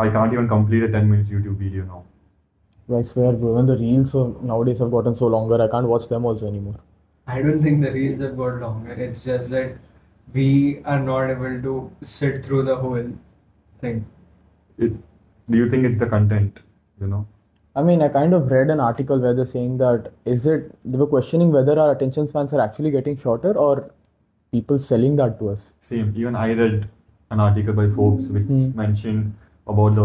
I can't even complete a 10 minutes YouTube video now. I swear, bro, when the reels nowadays have gotten so longer, I can't watch them also anymore. I don't think the reels have got longer. It's just that we are not able to sit through the whole thing. Do you think it's the content? You know. I mean, I kind of read an article where they're saying that they were questioning whether our attention spans are actually getting shorter or people selling that to us. Same. Even I read an article by Forbes which mentioned about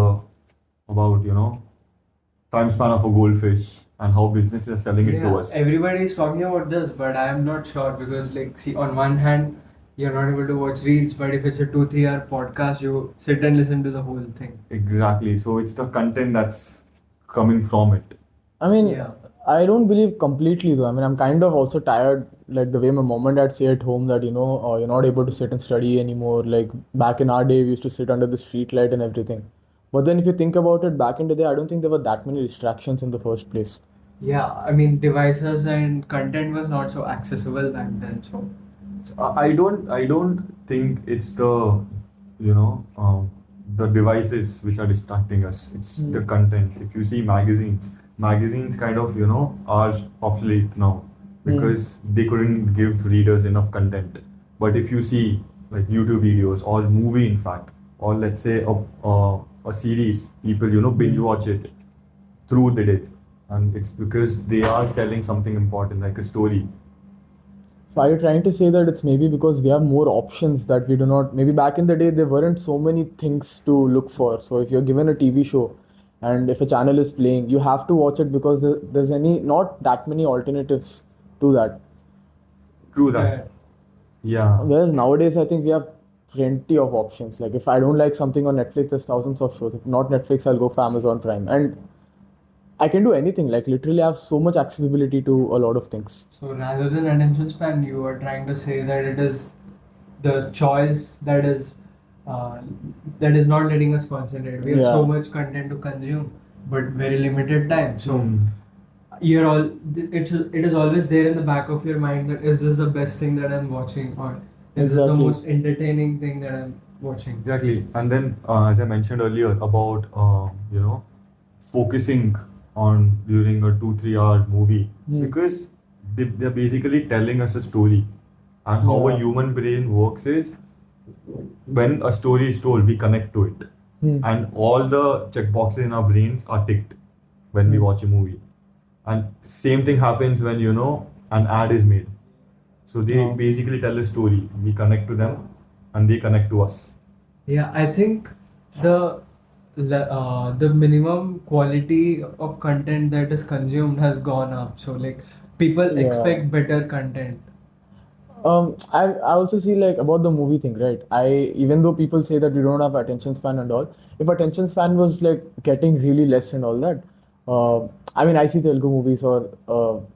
time span of a goldfish and how businesses are selling it to us. Everybody is talking about this, but I am not sure because, like, see, on one hand, you're not able to watch reels, but if it's a 2-3 hour podcast, you sit and listen to the whole thing. Exactly. So it's the content that's coming from it. I mean, Yeah. I don't believe completely though. I mean, I'm kind of also tired, like the way my mom and dad say at home that, you're not able to sit and study anymore. Like back in our day, we used to sit under the street light and everything. But then if you think about it, back in the day, I don't think there were that many distractions in the first place. Yeah, I mean, devices and content was not so accessible back then. So I don't think it's the devices which are distracting us. It's the content. If you see magazines kind of are obsolete now because they couldn't give readers enough content. But if you see like YouTube videos or movie, in fact, or let's say a series, people binge watch it through the day, and it's because they are telling something important like a story. So are you trying to say that it's maybe because we have more options that we do not, maybe back in the day there weren't so many things to look for. So if you're given a TV show and if a channel is playing, you have to watch it because there's not that many alternatives to that. True that. Yeah. Whereas nowadays I think we have plenty of options. Like if I don't like something on Netflix, there's thousands of shows. If not Netflix, I'll go for Amazon Prime. And I can do anything. Like literally I have so much accessibility to a lot of things. So rather than attention span, you are trying to say that it is the choice that is not letting us concentrate. We have Yeah. so much content to consume, but very limited time. So you're all it is always there in the back of your mind that is this the best thing that I'm watching, or is this the Exactly. most entertaining thing that I'm watching? Exactly. And then, as I mentioned earlier about, focusing on during a 2-3 hour movie, because they're basically telling us a story. And how a Yeah. human brain works is when a story is told, we connect to it. And all the checkboxes in our brains are ticked when we watch a movie. And same thing happens when, an ad is made. So they basically tell a story. We connect to them and they connect to us. Yeah, I think the minimum quality of content that is consumed has gone up. So like people Yeah. expect better content. I also see like about the movie thing, right? Even though people say that we don't have attention span and all, if attention span was like getting really less and all that, I mean I see Telugu movies or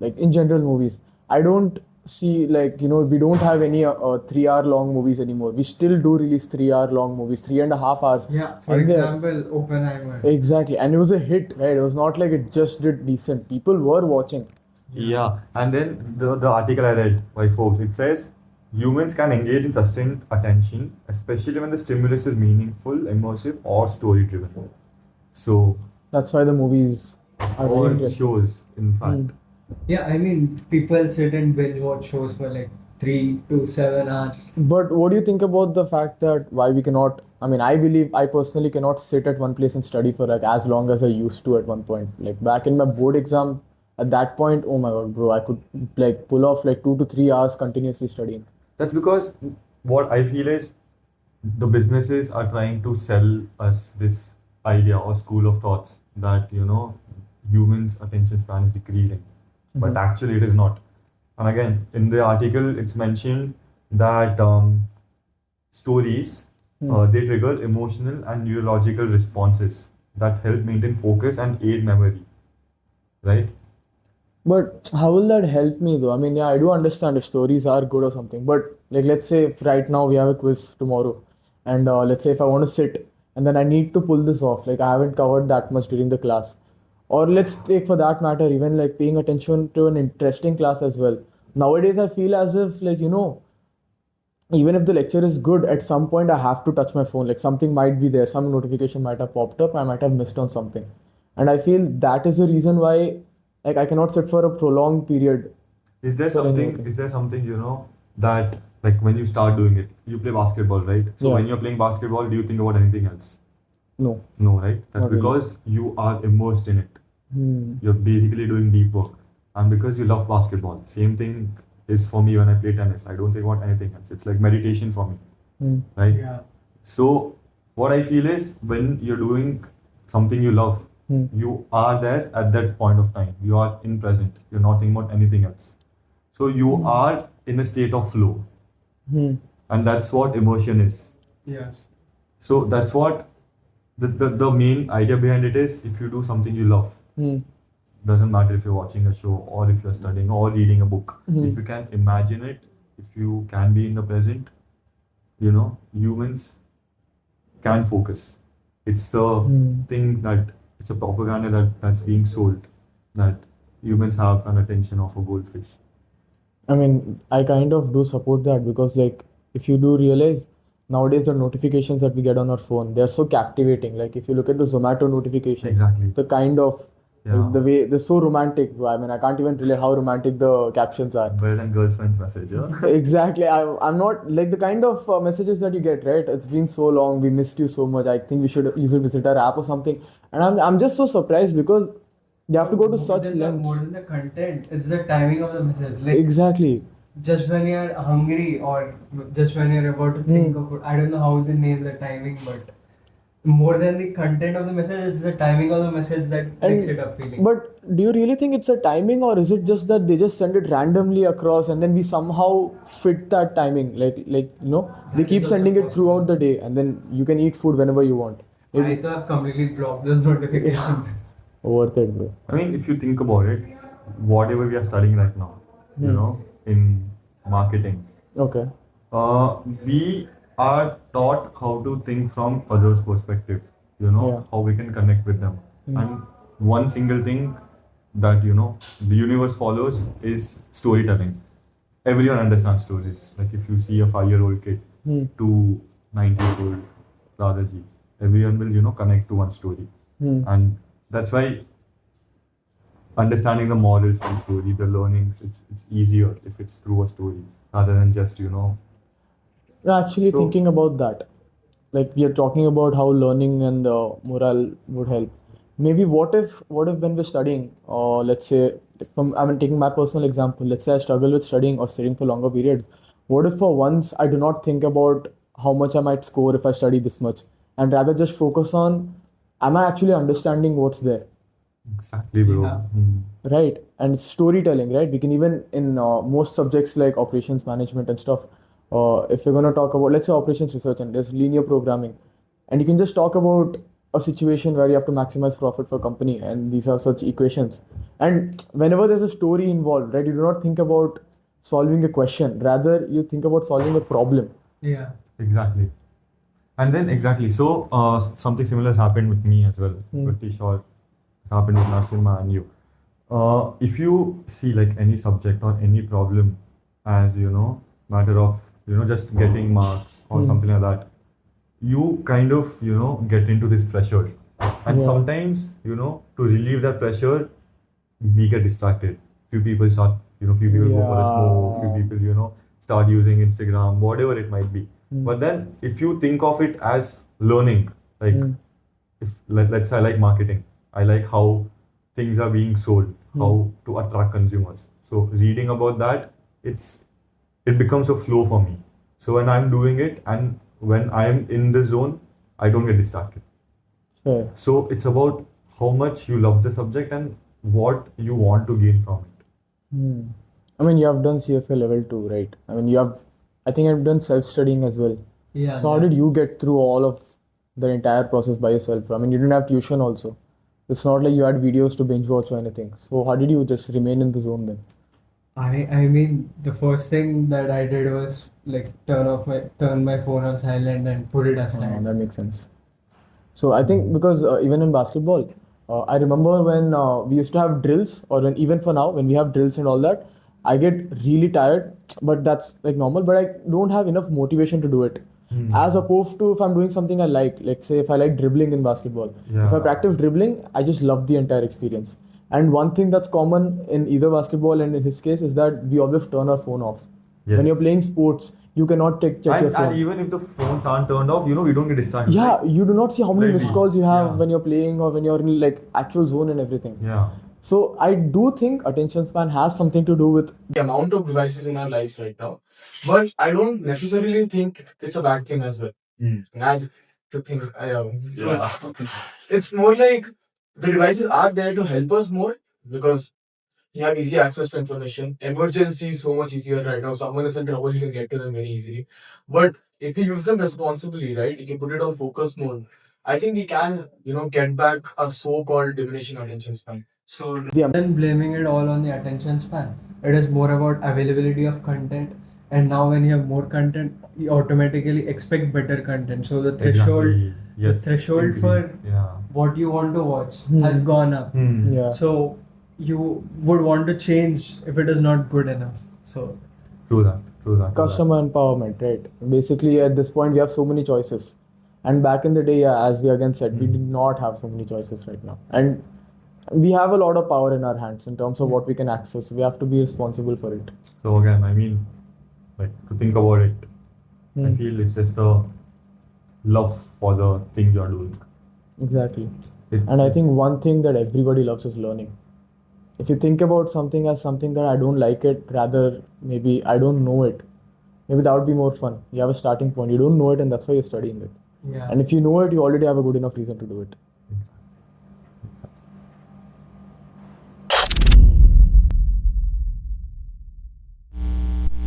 like in general movies. I don't see like we don't have any 3 hour long movies anymore. We still do release 3 hour long movies, 3.5 hours. Yeah, for And example, Oppenheimer. exactly, and it was a hit, right? It was not like it just did decent. People were watching. Yeah, and then the article I read by Forbes, it says humans can engage in sustained attention, especially when the stimulus is meaningful, immersive, or story driven. So, That's why the movies are very or interesting. shows, in fact. Yeah, I mean, people sit and binge watch shows for like 3 to 7 hours. But what do you think about the fact that why we cannot? I mean, I believe I personally cannot sit at one place and study for like as long as I used to at one point. Like back in my board exam, at that point, oh my god, bro, I could like pull off like 2 to 3 hours continuously studying. That's because what I feel is the businesses are trying to sell us this idea or school of thoughts that, humans' attention span is decreasing. But actually, it is not. And again, in the article, it's mentioned that stories they trigger emotional and neurological responses that help maintain focus and aid memory, right? But how will that help me though? I mean, yeah, I do understand if stories are good or something. But like, let's say if right now we have a quiz tomorrow, and let's say if I want to sit and then I need to pull this off, like I haven't covered that much during the class. Or let's take for that matter, even like paying attention to an interesting class as well. Nowadays, I feel as if like even if the lecture is good, at some point I have to touch my phone. Like something might be there, some notification might have popped up, I might have missed on something. And I feel that is the reason why like I cannot sit for a prolonged period for any working. Is there something, that like when you start doing it, you play basketball, right? So Yeah. when you're playing basketball, do you think about anything else? No. No, right? That's Not really. because you are immersed in it. Hmm. You're basically doing deep work. And because you love basketball, same thing is for me when I play tennis. I don't think about anything else. It's like meditation for me, Hmm. right? Yeah. So what I feel is when you're doing something you love, Hmm. you are there at that point of time. You are in present. You're not thinking about anything else. So you are in a state of flow. Hmm. And that's what immersion is. Yeah. So that's what the main idea behind it is if you do something you love, Hmm. doesn't matter if you're watching a show or if you're studying or reading a book. Hmm. If you can imagine it, if you can be in the present, humans can focus. It's the Hmm. thing that it's a propaganda that's being sold that humans have an attention of a goldfish. I mean, I kind of do support that because, like, if you do realize nowadays the notifications that we get on our phone, they're so captivating. Like, if you look at the Zomato notifications, Exactly. the kind of Yeah. the way they're so romantic. I mean, I can't even relate how romantic the captions are. Better than girlfriend's message, yeah? Exactly. I'm not like the kind of messages that you get, right? It's been so long. We missed you so much. I think we should use a visitor app or something. And I'm just so surprised because you have to go to More such than lengths. more than the content, it's the timing of the message. Like Exactly. just when you're hungry or just when you're about to think of food. I don't know how they nail the timing, but more than the content of the message, it's the timing of the message that makes And it appealing. but do you really think it's a timing, or is it just that they just send it randomly across and then we somehow fit that timing? They That keep is also sending it possible. throughout the day and then you can eat food whenever you want. I Maybe thought I've completely blocked those notifications. worth it, bro. I mean, if you think about it, whatever we are studying right now, in marketing, Okay. we are taught how to think from others' perspective, Yeah. how we can connect with them. And one single thing that, the universe follows is storytelling. Everyone understands stories. Like if you see a 5-year-old kid Hmm. to 90-year-old Radhaji, everyone will, connect to one story. Hmm. And that's why understanding the morals from story, the learnings, it's easier if it's through a story rather than just, No, actually, So- thinking about that, like we are talking about how learning and morale would help. Maybe what if when we're studying, or let's say, from I mean taking my personal example, let's say I struggle with studying or studying for longer periods. What if for once I do not think about how much I might score if I study this much, and rather just focus on, am I actually understanding what's there? exactly, bro. Yeah. Right, and storytelling, right? We can even in most subjects like operations management and stuff, if we're going to talk about, let's say, operations research, and there's linear programming, and you can just talk about a situation where you have to maximize profit for company, and these are such equations. And whenever there's a story involved, right, you do not think about solving a question, rather you think about solving a problem. Yeah. Exactly. And then exactly. So something similar has happened with me as well. Hmm. Pretty sure it happened with Narsima and you. If you see like any subject or any problem as matter of just getting marks or something like that, you kind of get into this pressure, and Yeah. sometimes to relieve that pressure, we get distracted. Few people go for a smoke. Few Yeah. people start using Instagram, whatever it might be. Hmm. But then if you think of it as learning, like Hmm. if let's say I like marketing, I like how things are being sold, how to attract consumers. So reading about that, it becomes a flow for me. So when I'm doing it and when I'm in the zone, I don't get distracted. Fair. So it's about how much you love the subject and what you want to gain from it. Hmm. I mean, you have done CFA level 2, right? I mean, I think I've done self-studying as well. Yeah. So how did you get through all of the entire process by yourself? I mean, you didn't have tuition also. It's not like you had videos to binge watch or anything. So how did you just remain in the zone then? I mean the first thing that I did was like turn my phone on silent and put it aside. That makes sense. So I think because even in basketball, I remember when we used to have drills, or when even for now when we have drills and all that, I get really tired, but that's like normal. But I don't have enough motivation to do it. As opposed to if I'm doing something I like say if I like dribbling in basketball, if I Yeah. practice dribbling, I just love the entire experience. And one thing that's common in either basketball and in his case is that we always turn our phone off. When you're Yes. playing sports, you cannot check your And phone. even if the phones aren't turned off, we don't get distracted. Yeah, Right? you do not see how many missed Slightly. calls you have Yeah. when you're playing or when you're in like actual zone and everything. Yeah. So I do think attention span has something to do with the amount of devices in our lives right now. But I don't necessarily think it's a bad thing as well. As the thing, Yeah. it's more like the devices are there to help us more because you have easy access to information. Emergency is so much easier right now. Someone is in trouble, you can get to them very easily. But if you use them responsibly, right, if you put it on focus mode, I think we can, get back a so-called diminishing attention span. So rather than blaming it all on the attention span, it is more about availability of content. And now when you have more content, you automatically expect better content. So the threshold, Exactly. Yes. the threshold Increase. for Yeah. what you want to watch has gone up. Yeah. So you would want to change if it is not good enough. So True that. True that. Customer empowerment, right? Basically, at this point, we have so many choices. And back in the day, yeah, as we again said, we did not have so many choices right now. And we have a lot of power in our hands in terms of what we can access. We have to be responsible for it. So again, like to think about it, I feel it's just the love for the thing you're doing. Exactly. And I think one thing that everybody loves is learning. If you think about something as something that I don't like it, rather maybe I don't know it, maybe that would be more fun. You have a starting point. You don't know it, and that's why you're studying it. yeah. And if you know it, you already have a good enough reason to do it.